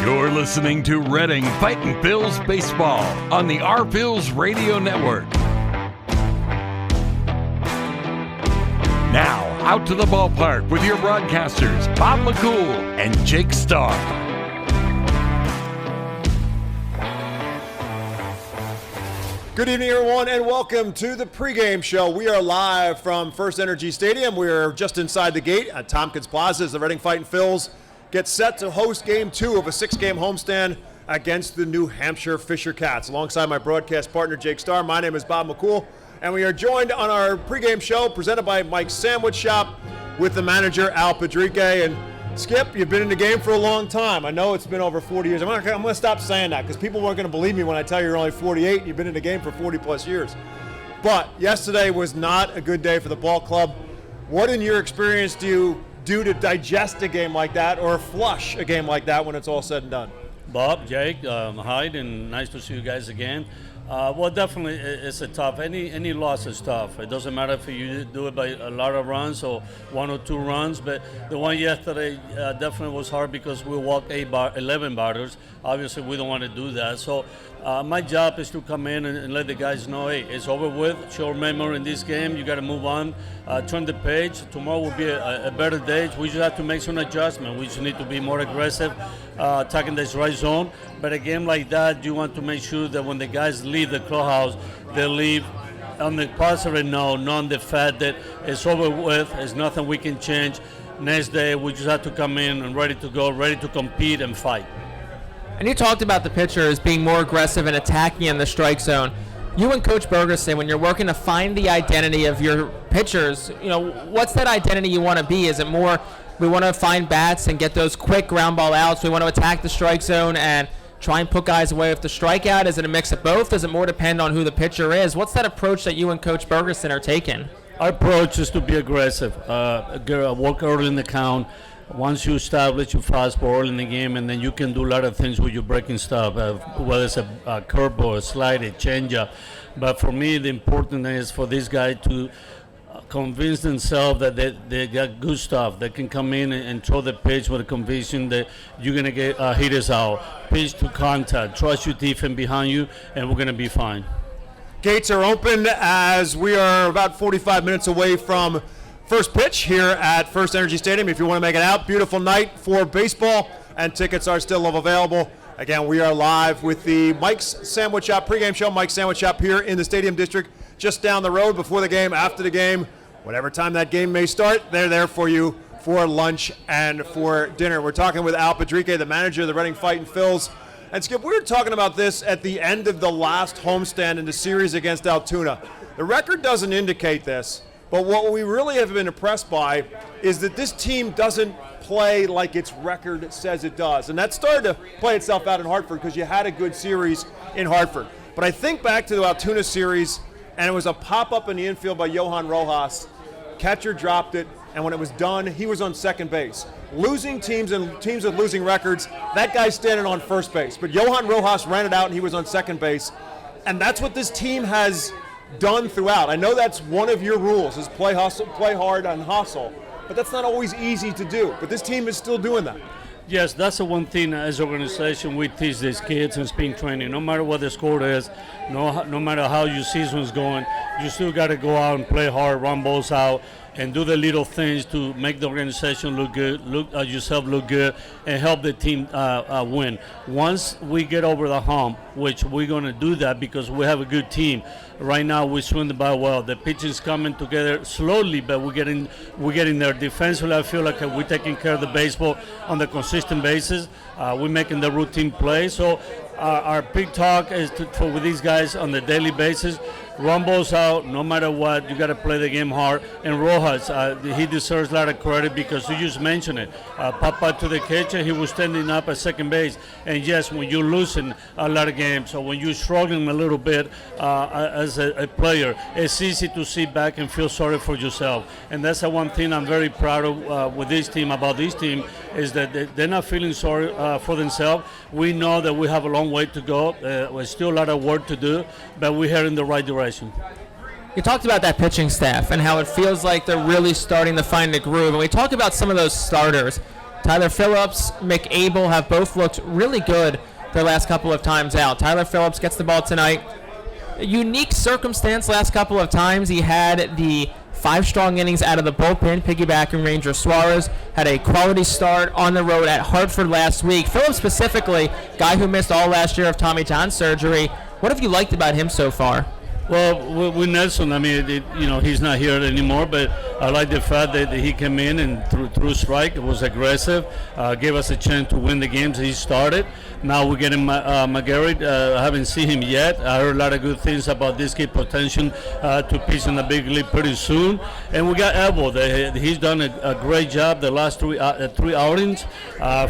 You're listening to Reading Fightin Phils Baseball on the R-Phils Radio Network. Now, out to the ballpark with your broadcasters, Bob McCool and Jake Starr. Good evening, everyone, and welcome to the pregame show. We are live from First Energy Stadium. We are just inside the gate at Tompkins Plaza as the Reading Fightin Phils get set to host Game 2 of a 6-game homestand against the New Hampshire Fisher Cats. Alongside my broadcast partner, Jake Starr, my name is Bob McCool, and we are joined on our pregame show presented by Mike's Sandwich Shop with the manager, Al Pedrique. And Skip, you've been in the game for a long time. I know it's been over 40 years. I'm going to stop saying that because people weren't going to believe me when I tell you you're only 48 and you've been in the game for 40-plus years. But yesterday was not a good day for the ball club. What, in your experience, do you do to digest a game like that or flush a game like that when it's all said and done? Bob, Jake, Hyde, and nice to see you guys again. Well, definitely, it's a tough. Any loss is tough. It doesn't matter if you do it by a lot of runs or 1 or 2 runs. But the one yesterday definitely was hard because we walked 11 batters. Obviously, we don't want to do that. So my job is to come in and let the guys know, hey, it's over with. Short memory in this game. You got to move on. Turn the page. Tomorrow will be a better day. We just have to make some adjustment. We just need to be more aggressive, attacking the strike zone. But a game like that, you want to make sure that when the guys leave the clubhouse, they leave on the positive note, not on the fact that it's over with. There's nothing we can change. Next day, we just have to come in and ready to go, ready to compete and fight. And you talked about the pitchers being more aggressive and attacking in the strike zone. You and Coach Bergerson, when you're working to find the identity of your pitchers, what's that identity you want to be? Is it more we want to find bats and get those quick ground ball outs? We want to attack the strike zone and try and put guys away with the strikeout? Is it a mix of both? Does it more depend on who the pitcher is? What's that approach that you and Coach Bergerson are taking? Our approach is to be aggressive, work early in the count. Once you establish your fastball early in the game, and then you can do a lot of things with your breaking stuff, whether it's a curveball, a slide, a changeup. But for me, the important thing is for this guy to convince themselves that they got good stuff. They can come in and throw the pitch with a conviction that you're going to get hitters out. Pitch to contact. Trust your defense behind you, and we're going to be fine. Gates are open as we are about 45 minutes away from first pitch here at First Energy Stadium. If you want to make it out, beautiful night for baseball, and tickets are still available. Again, we are live with the Mike's Sandwich Shop pregame show. Mike's Sandwich Shop here in the Stadium District, just down the road, before the game, after the game. Whatever time that game may start, they're there for you for lunch and for dinner. We're talking with Al Pedrique, the manager of the Reading Fightin Phils. And Skip, we were talking about this at the end of the last homestand in the series against Altoona. The record doesn't indicate this, but what we really have been impressed by is that this team doesn't play like its record says it does. And that started to play itself out in Hartford because you had a good series in Hartford. But I think back to the Altoona series, and it was a pop-up in the infield by Johan Rojas. Catcher dropped it, and when it was done, he was on second base. Losing teams and teams with losing records, that guy's standing on first base. But Johan Rojas ran it out, and he was on second base. And that's what this team has done throughout. I know that's one of your rules, is play hard and hustle. But that's not always easy to do. But this team is still doing that. Yes, that's the one thing as an organization we teach these kids in spring training. No matter what the score is, no matter how your season is going, you still got to go out and play hard, run balls out, and do the little things to make the organization look good, yourself look good, and help the team win. Once we get over the hump, which we're going to do that because we have a good team. Right now we swing the ball well. The pitching's coming together slowly, but we're getting there. Defensively, I feel like we're taking care of the baseball on the consistent basis. We're making the routine play. So our big talk is with these guys on the daily basis. Run balls out, no matter what. You got to play the game hard. And Rojas, he deserves a lot of credit because you just mentioned it. Pop out to the catcher, he was standing up at second base. And yes, when you're losing a lot of games, or when you're struggling a little bit as a player, it's easy to sit back and feel sorry for yourself. And that's the one thing I'm very proud of with this team, about this team, is that they're not feeling sorry for themselves. We know that we have a long way to go. There's still a lot of work to do, but we're heading in the right direction. You talked about that pitching staff and how it feels like they're really starting to find the groove. And we talk about some of those starters. Tyler Phillips, McAble have both looked really good their last couple of times out. Tyler Phillips gets the ball tonight. A unique circumstance last couple of times. He had the 5 strong innings out of the bullpen, piggybacking Ranger Suarez. Had a quality start on the road at Hartford last week. Phillips specifically, guy who missed all last year of Tommy John surgery. What have you liked about him so far? Well, with Nelson, I mean, he's not here anymore, but I like the fact that he came in and threw strike. It was aggressive, gave us a chance to win the games he started. Now we're getting McGarry. I haven't seen him yet. I heard a lot of good things about this kid potential to pitch in the big league pretty soon. And we got Elbow. He's done a great job the last three outings.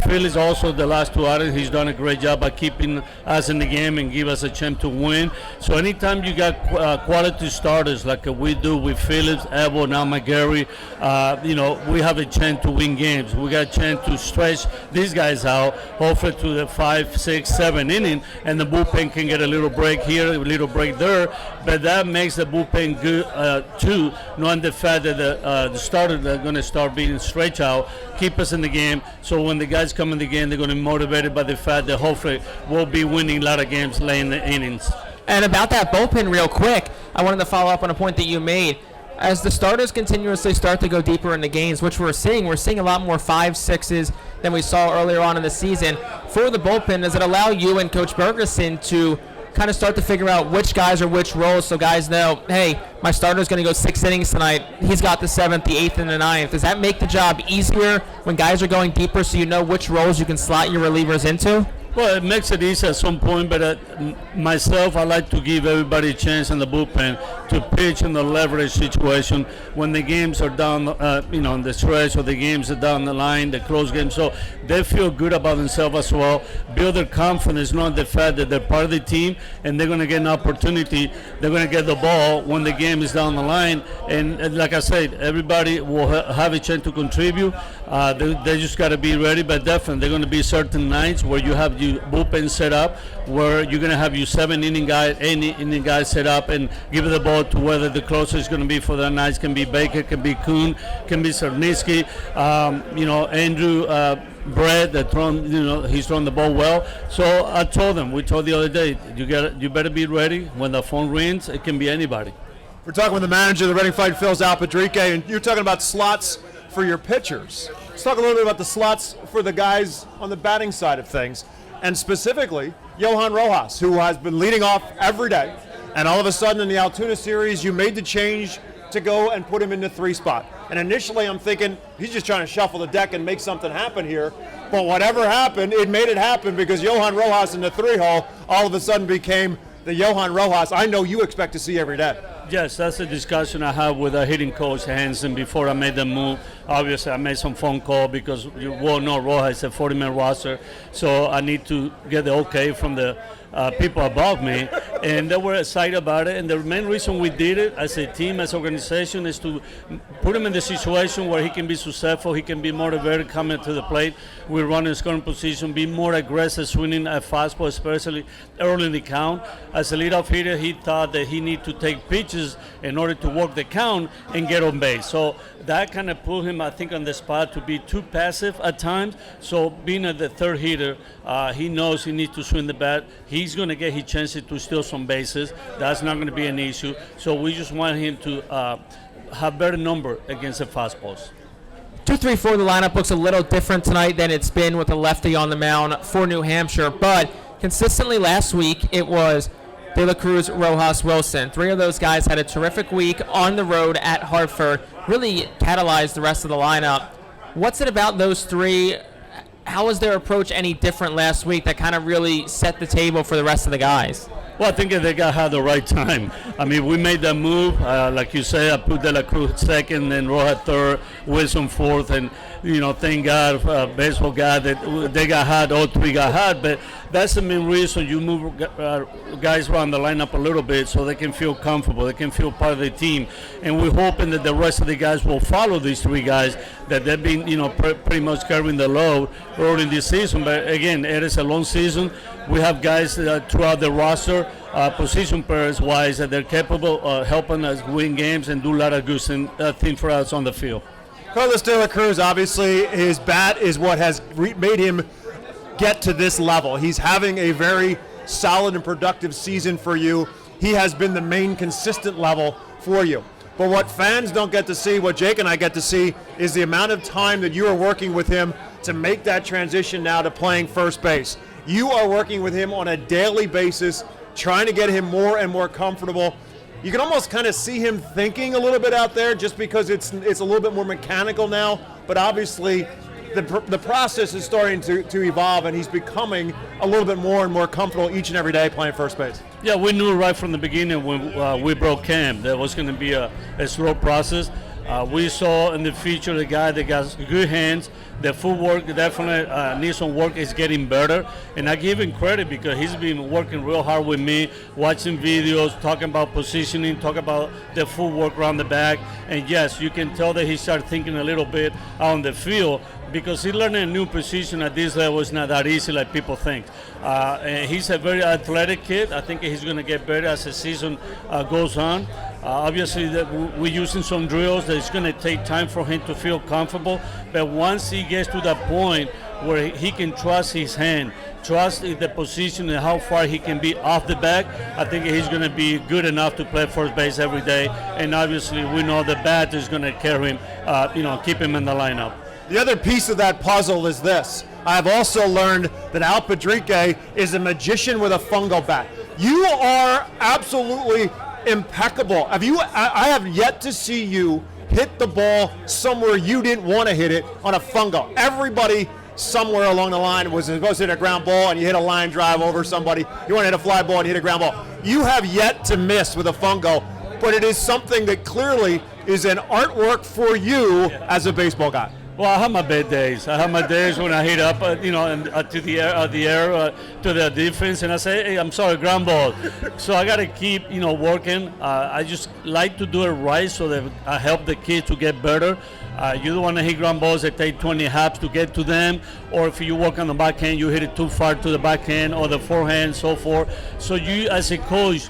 Phil is also the last 2 outings. He's done a great job by keeping us in the game and give us a chance to win. So anytime you got quality starters like we do with Phillips, Elbow, now McGarry, we have a chance to win games. We got a chance to stretch these guys out, hopefully to the 5, 6, 7 inning, and the bullpen can get a little break here, a little break there. But that makes the bullpen good too, knowing the fact that the starters are going to start being stretched out, keep us in the game. So when the guys come in the game, they're going to be motivated by the fact that hopefully we'll be winning a lot of games late in the innings. And about that bullpen real quick, I wanted to follow up on a point that you made. As the starters continuously start to go deeper in the games, which we're seeing a lot more 5, 6s than we saw earlier on in the season. For the bullpen, does it allow you and Coach Bergerson to kind of start to figure out which guys are which roles so guys know, hey, my starter's going to go 6 innings tonight. He's got the 7th, the 8th, and the 9th. Does that make the job easier when guys are going deeper so you know which roles you can slot your relievers into? Well, it makes it easy at some point, but myself, I like to give everybody a chance in the bullpen to pitch in the leverage situation when the games are down, on the stretch, or the games are down the line, the close games. So they feel good about themselves as well, build their confidence, knowing the fact that they're part of the team and they're going to get an opportunity. They're going to get the ball when the game is down the line. And like I said, everybody will have a chance to contribute. They just got to be ready, but definitely there are going to be certain nights where you have your bullpen set up, where you're going to have your 7-inning guy, 8-inning guy set up and give the ball to whether the closer is going to be for the nights. Can be Baker, can be Kuhn, can be Cernisky, Andrew Brett, he's thrown the ball well. So I told them, we told the other day, you better be ready when the phone rings. It can be anybody. We're talking with the manager of the Reading Fightin Phils, Al Pedrique, and you're talking about slots for your pitchers. Let's talk a little bit about the slots for the guys on the batting side of things, and specifically Johan Rojas, who has been leading off every day, and all of a sudden in the Altoona series you made the change to go and put him in the 3 spot. And initially I'm thinking he's just trying to shuffle the deck and make something happen here, but whatever happened, it made it happen, because Johan Rojas in the 3-hole all of a sudden became the Johan Rojas I know you expect to see every day. Yes, that's a discussion I had with our hitting coach Hansen before I made the move. Obviously, I made some phone call because you will know Rojas is a 40-man roster, so I need to get the okay from the people above me, and they were excited about it. And the main reason we did it as a team, as an organization, is to put him in the situation where he can be successful, he can be motivated coming to the plate. We run in scoring position, be more aggressive, swinging at fastball, especially early in the count. As a leadoff hitter, he thought that he needed to take pitches in order to work the count and get on base. So that kind of put him, I think, on the spot to be too passive at times. So being at the third hitter, he knows he needs to swing the bat. He's going to get his chances to steal some bases. That's not going to be an issue. So we just want him to have better number against the fastballs. 2-3-4, the lineup looks a little different tonight than it's been with a lefty on the mound for New Hampshire, but consistently last week it was De La Cruz, Rojas, Wilson. 3 of those guys had a terrific week on the road at Hartford, really catalyzed the rest of the lineup. What's it about those 3? How was their approach any different last week that kind of really set the table for the rest of the guys? Well, I think they had the right time. I mean, we made that move. Like you say, I put De La Cruz second, then Rojas third, Wilson fourth, and, thank God, baseball God, that they got hot, all 3 got hot. But that's the main reason you move guys around the lineup a little bit so they can feel comfortable, they can feel part of the team. And we're hoping that the rest of the guys will follow these 3 guys, that they've been, pretty much carrying the load early in this season. But again, it is a long season. We have guys throughout the roster, position players-wise, that they're capable of helping us win games and do a lot of good things for us on the field. Carlos De La Cruz, obviously, his bat is what has made him get to this level. He's having a very solid and productive season for you. He has been the main consistent level for you. But what fans don't get to see, what Jake and I get to see, is the amount of time that you are working with him to make that transition now to playing first base. You are working with him on a daily basis, trying to get him more and more comfortable. You can almost kind of see him thinking a little bit out there just because it's a little bit more mechanical now, but obviously the process is starting to evolve, and he's becoming a little bit more and more comfortable each and every day playing first base. Yeah, we knew right from the beginning when we broke camp that it was going to be a slow process. We saw in the future the guy that got good hands. The footwork definitely needs some work. Is getting better, and I give him credit because he's been working real hard with me, watching videos, talking about positioning, talking about the footwork around the back. And yes, you can tell that he started thinking a little bit on the field because he learning a new position at this level is not that easy like people think. And he's a very athletic kid. I think he's going to get better as the season goes on. Obviously, we're using some drills that it's going to take time for him to feel comfortable. But once he gets to that point where he can trust his hand, trust the position and how far he can be off the back, I think he's going to be good enough to play first base every day. And obviously, we know the bat is going to carry him, keep him in the lineup. The other piece of that puzzle is this. I've also learned that Al Pedrique is a magician with a fungo bat. You are absolutely impeccable. I have yet to see you hit the ball somewhere you didn't want to hit it on a fungo. Everybody somewhere along the line was supposed to hit a ground ball and you hit a line drive over somebody. You want to hit a fly ball and you hit a ground ball. You have yet to miss with a fungo, but it is something that clearly is an artwork for you as a baseball guy. Well, I have my bad days. I have my days when I hit up, to the air, to the defense, and I say, hey, I'm sorry, ground ball. So I got to keep, working. I just like to do it right so that I help the kids to get better. You don't want to hit ground balls that take 20 hops to get to them, or if you work on the backhand, you hit it too far to the backhand or the forehand, so forth. So you, as a coach,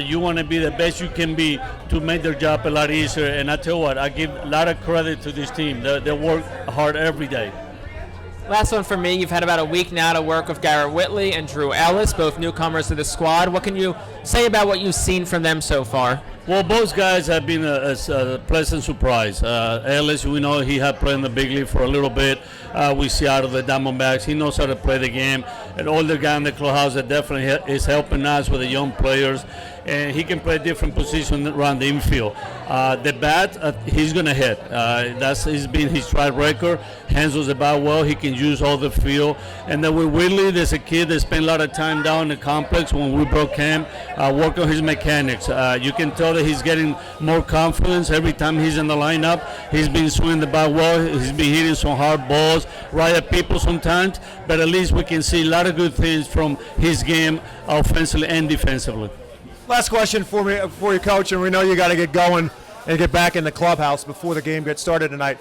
you want to be the best you can be to make their job a lot easier. And I tell you what, I give a lot of credit to this team. They work hard every day. Last one for me. You've had about a week now to work with Garrett Whitley and Drew Ellis, both newcomers to the squad. What can you say about what you've seen from them so far? Well, both guys have been a pleasant surprise. Ellis, we know he had played in the big league for a little bit. We see out of the Diamondbacks. He knows how to play the game. An older guy in the clubhouse that definitely is helping us with the young players. And he can play different positions around the infield. The bat, he's going to hit. He's been his track record. Handles the bat well. He can use all the field. And then with Whitley, there's a kid that spent a lot of time down in the complex when we broke camp, working on his mechanics. You can tell that he's getting more confidence every time he's in the lineup. He's been swinging the bat well. He's been hitting some hard balls right at people sometimes. But at least we can see a lot of good things from his game offensively and defensively. Last question for you, Coach, and we know you got to get going and get back in the clubhouse before the game gets started tonight.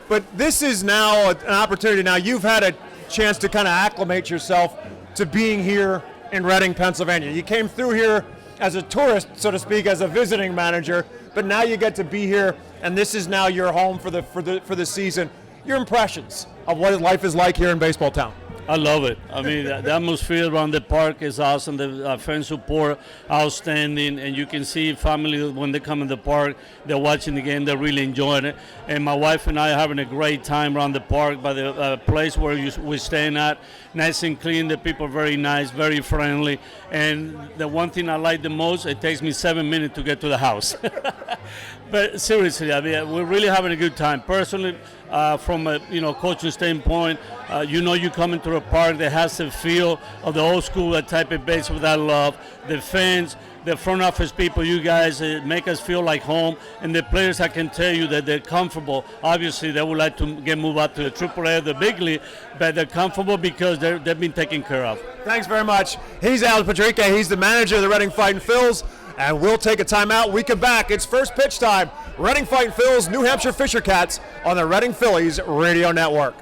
But this is now an opportunity. Now you've had a chance to kind of acclimate yourself to being here in Reading, Pennsylvania. You came through here as a tourist, so to speak, as a visiting manager, but now you get to be here, and this is now your home for the season. Your impressions of what life is like here in Baseball Town? I love it. I mean, the atmosphere around the park is awesome. The fan support, outstanding. And you can see family, when they come in the park, they're watching the game, they're really enjoying it. And my wife and I are having a great time around the park by the place where we're staying at. Nice and clean. The people are very nice, very friendly. And the one thing I like the most, it takes me 7 minutes to get to the house. But seriously, I mean, we're really having a good time. Personally, from a coaching standpoint, you come into a park that has the feel of the old school, that type of baseball that I love. The fans, the front office people, you guys make us feel like home. And the players, I can tell you that they're comfortable. Obviously, they would like to moved up to the AAA, the big league, but they're comfortable because they've been taken care of. Thanks very much. He's Al Pedrique. He's the manager of the Reading Fightin Phils. And we'll take a timeout. We come back. It's first pitch time. Reading Fightin Phils, New Hampshire Fisher Cats on the Reading Phillies Radio Network.